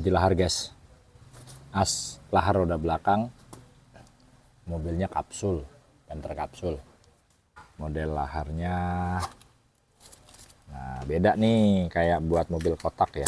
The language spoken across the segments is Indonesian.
ganti lahar guys, as lahar roda belakang, mobilnya kapsul, Panther kapsul, model laharnya. Nah beda nih kayak buat mobil kotak ya.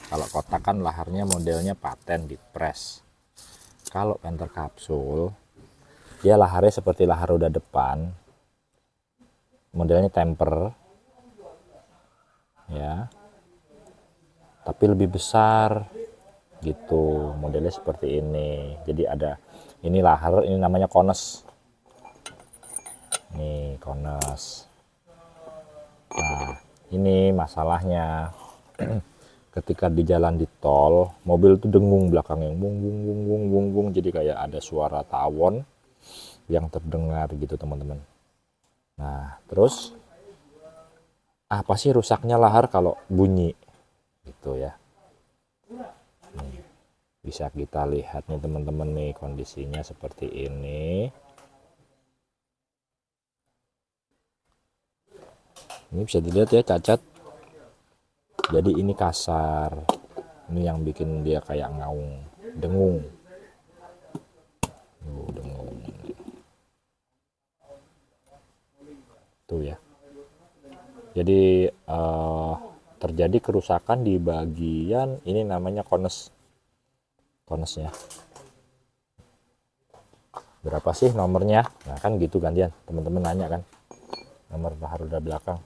Kalau kotak kan laharnya modelnya paten di press. Kalau Panther kapsul dia laharnya seperti lahar roda depan, modelnya temper ya, tapi lebih besar gitu, modelnya seperti ini. Jadi ada ini lahar, ini namanya kones nih, kones. Nah ini masalahnya ketika di jalan di tol, mobil tuh dengung belakangnya, bung bung bung bung bung bung, jadi kayak ada suara tawon yang terdengar gitu teman-teman. Nah terus apa sih rusaknya lahar kalau bunyi gitu ya. Nih, bisa kita lihat nih teman-teman nih, kondisinya seperti ini. Ini bisa dilihat ya cacat, jadi ini kasar, ini yang bikin dia kayak ngaung, dengung. Dengung tuh ya. Jadi terjadi kerusakan di bagian ini, namanya konesnya. Berapa sih nomornya? Nah kan gitu gantian, teman-teman nanya kan nomor lahar roda belakang.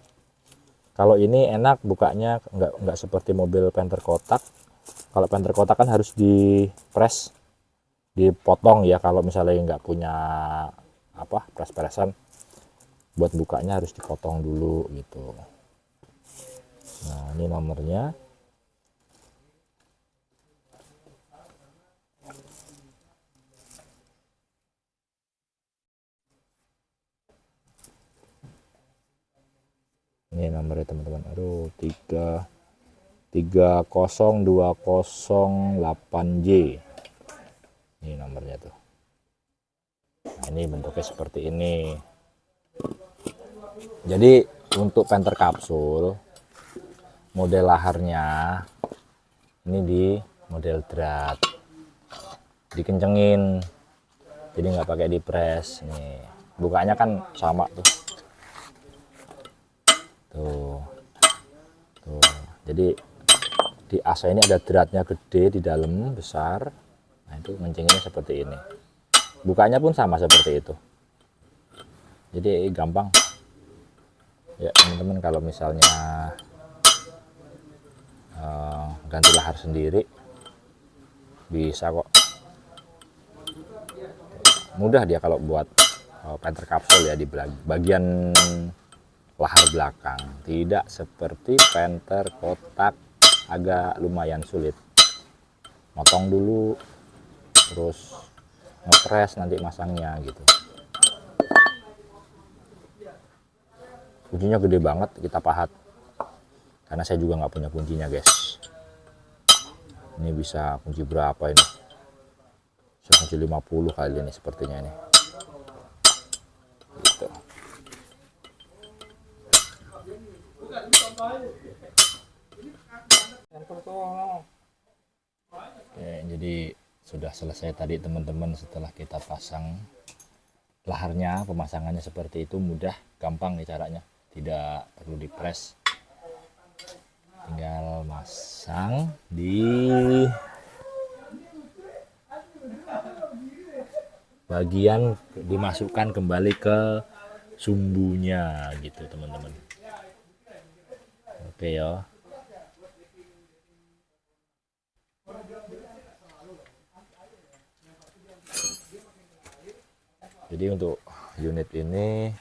Kalau ini enak bukanya, nggak seperti mobil Panther kotak. Kalau Panther kotak kan harus di press, dipotong ya. Kalau misalnya nggak punya apa press-pressan, buat bukanya harus dipotong dulu gitu. Nah ini nomornya. Ini nomornya teman-teman, aduh 30208J, ini nomornya tuh. Nah ini bentuknya seperti ini. Jadi untuk Panther kapsul model laharnya ini di model drat, dikencengin, jadi nggak pakai di press. Nih bukanya kan sama tuh. Tuh, jadi di as ini ada dratnya gede di dalam besar. Nah itu ngencenginnya seperti ini, bukanya pun sama seperti itu, jadi gampang ya teman-teman. Kalau misalnya ganti lahar sendiri bisa kok, mudah dia kalau buat Panther kapsul ya. Di bagian lahar belakang tidak seperti Panther kotak, agak lumayan sulit, motong dulu terus ngepres nanti masangnya gitu. Kuncinya gede banget, kita pahat karena saya juga nggak punya kuncinya guys. Ini bisa kunci berapa ini, kunci 50 kali ini sepertinya ini gitu. Oke, jadi sudah selesai tadi teman-teman. Setelah kita pasang laharnya, pemasangannya seperti itu, mudah, gampang nih caranya, tidak perlu dipres, tinggal masang di bagian, dimasukkan kembali ke sumbunya gitu teman-teman. Oke ya. Jadi untuk unit ini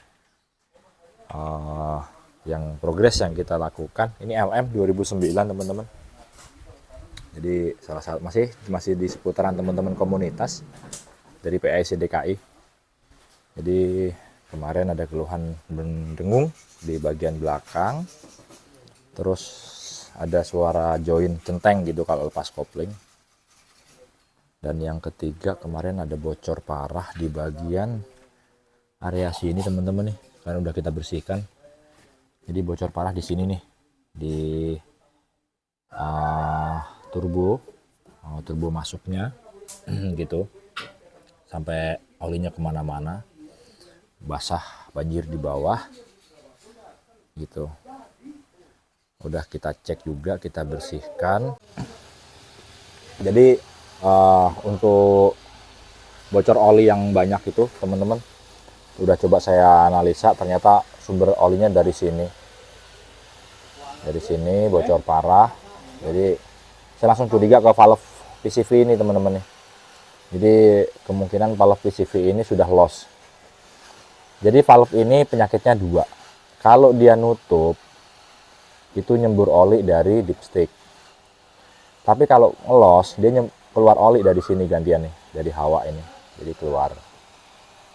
yang progres yang kita lakukan ini LM 2009 teman-teman. Jadi salah satu masih di seputaran teman-teman komunitas dari PIC DKI. Jadi kemarin ada keluhan dengung di bagian belakang, terus ada suara join centeng gitu kalau lepas kopling. Dan yang ketiga kemarin ada bocor parah di bagian area sini teman-teman nih, karena udah kita bersihkan. Jadi bocor parah di sini nih, di turbo turbo masuknya gitu, sampai olinya kemana-mana, basah banjir di bawah gitu. Udah kita cek juga, kita bersihkan. Jadi untuk bocor oli yang banyak itu teman-teman, udah coba saya analisa, ternyata sumber olinya dari sini bocor parah. Jadi saya langsung curiga ke valve PCV ini teman-teman nih. Jadi kemungkinan valve PCV ini sudah loss. Jadi valve ini penyakitnya dua. Kalau dia nutup itu nyembur oli dari dipstick. Tapi kalau ngelos dia keluar oli dari sini gantian nih, dari hawa ini. Jadi keluar.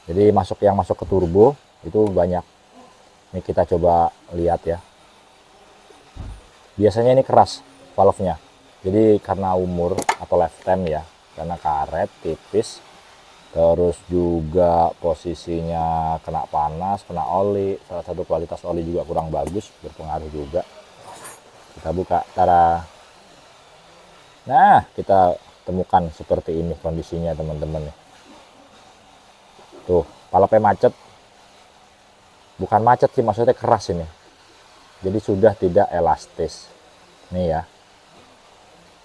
Jadi yang masuk ke turbo itu banyak. Ini kita coba lihat ya. Biasanya ini keras valve-nya. Jadi karena umur atau lifetime ya, karena karet tipis, terus juga posisinya kena panas, kena oli, salah satu kualitas oli juga kurang bagus, berpengaruh juga. Kita buka, tara. Nah, kita temukan seperti ini kondisinya teman-teman nih. Tuh, valve macet. Bukan macet sih, maksudnya keras ini. Jadi sudah tidak elastis. Nih ya.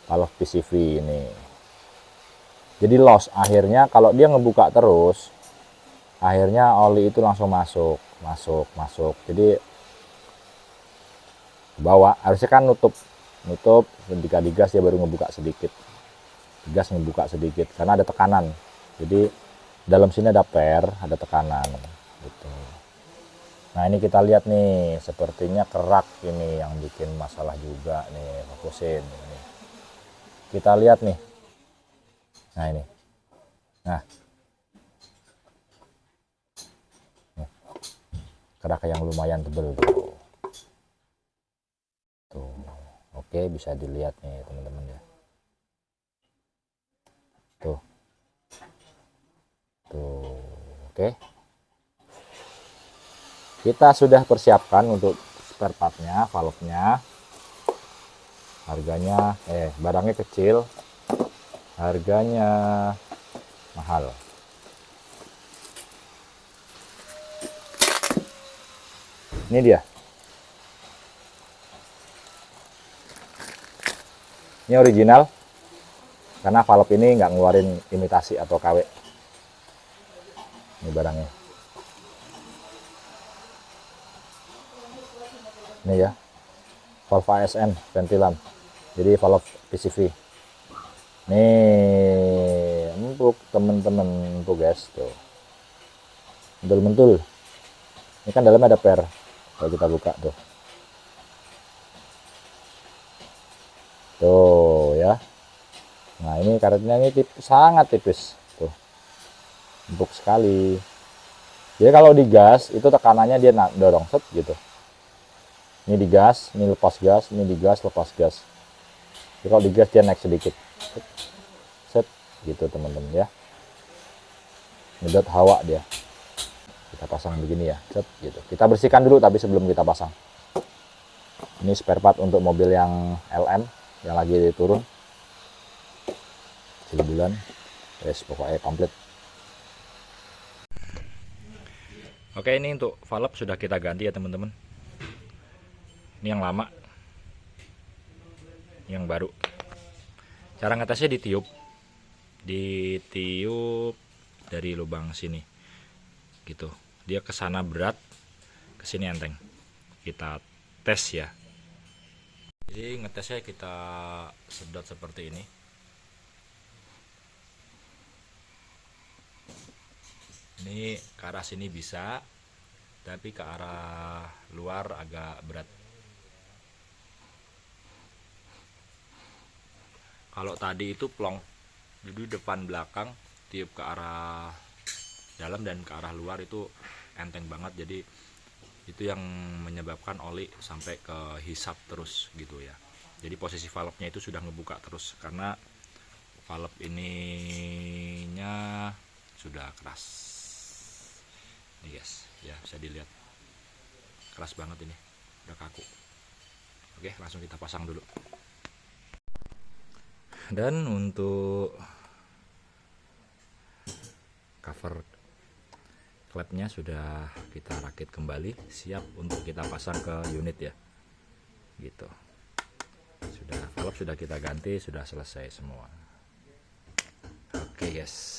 Valve PCV ini. Jadi loss, akhirnya kalau dia ngebuka terus, akhirnya oli itu langsung masuk. Jadi ke bawah, harusnya kan nutup, ketika digas dia baru ngebuka sedikit. Digas ngebuka sedikit karena ada tekanan. Jadi dalam sini ada ada tekanan gitu. Nah, ini kita lihat nih, sepertinya kerak ini yang bikin masalah juga nih. Fokusin ini. Kita lihat nih. Nah, ini. Nah. Kerak yang lumayan tebel tuh. Tuh. Oke, bisa dilihat nih, teman-teman ya. Tuh. Oke. Kita sudah persiapkan untuk spare partnya, valve-nya. Harganya barangnya kecil, harganya mahal. Ini dia. Ini original, karena valve ini nggak ngeluarin imitasi atau KW. Ini barangnya. Ini ya, valve ASN ventilan. Jadi valve PCV. Nih, empuk teman-teman, empuk guys tuh. Mentul-mentul. Ini kan dalamnya ada per. Kalau kita buka tuh. Tuh ya. Nah, ini karetnya ini sangat tipis tuh. Empuk sekali. Jadi kalau digas itu tekanannya dia dorong set gitu. Ini digas, ini lepas gas, ini digas, lepas gas. Jadi kalau digas dia naik sedikit. Set gitu teman-teman ya. Nyedot hawa dia. Kita pasang begini ya, set gitu. Kita bersihkan dulu tapi sebelum kita pasang. Ini spare part untuk mobil yang LM yang lagi turun. 3 bulan. Yes, pokoknya komplit. Oke, ini untuk valve sudah kita ganti ya teman-teman. Ini yang lama, yang baru. Cara ngetesnya ditiup dari lubang sini gitu. Dia ke sana berat, ke sini enteng. Kita tes ya. Jadi ngetesnya kita sedot seperti ini. Ini ke arah sini bisa, tapi ke arah luar agak berat. Kalau tadi itu plong, jadi depan belakang tiup ke arah dalam dan ke arah luar itu enteng banget. Jadi itu yang menyebabkan oli sampai ke hisap terus gitu ya. Jadi posisi valve-nya itu sudah ngebuka terus karena valve ininya sudah keras. Nih guys, ya bisa dilihat keras banget ini, udah kaku. Oke, langsung kita pasang dulu. Dan untuk cover klepnya sudah kita rakit kembali, siap untuk kita pasang ke unit ya, gitu. Sudah valve sudah kita ganti, sudah selesai semua. Oke guys.